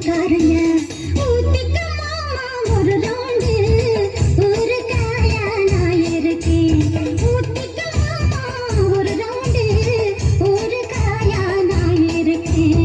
காரைய ஊத்திக்க மாமா ஒரு ரவுண்டு ஒரு காயா நான் இருக்கேன் ஊத்திக்க மாமா ஒரு ரவுண்டு ஒரு காயா நான் இருக்கேன்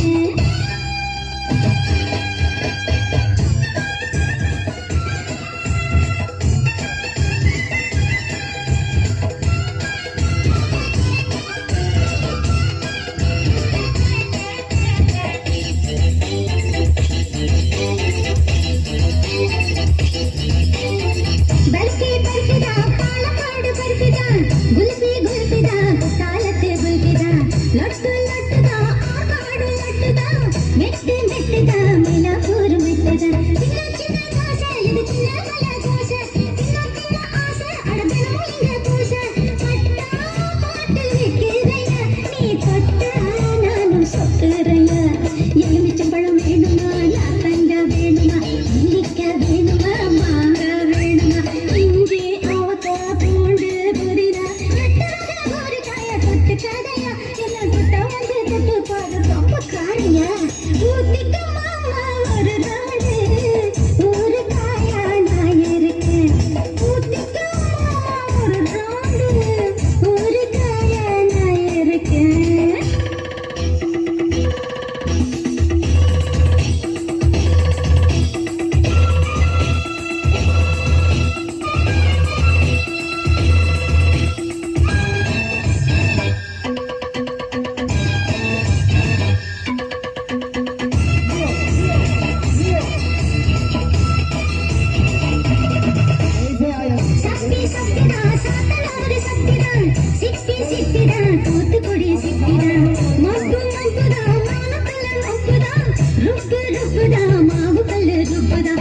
எலுமிச்சம்பழம் வேணுமா நாத்தங்க வேணுமா நெல்லிக்க வேணுமா மாங்க வேணுமா இஞ்சி அவக்கா பூண்டு புதினா ஒரு காய தொட்டு கதையா என்ன தொட்ட வந்து தொட்டு பாரு ரொம்ப காரையா ஊத்திக்க மாமா ஒரு ரவுண்டு ஒரு காயா நான் இருக்கேன் ஊத்திக்க மாமா ஒரு ரவுண்டு ஒரு காயா நான் இருக்கேன் மாவு கல்லு ருப்புதா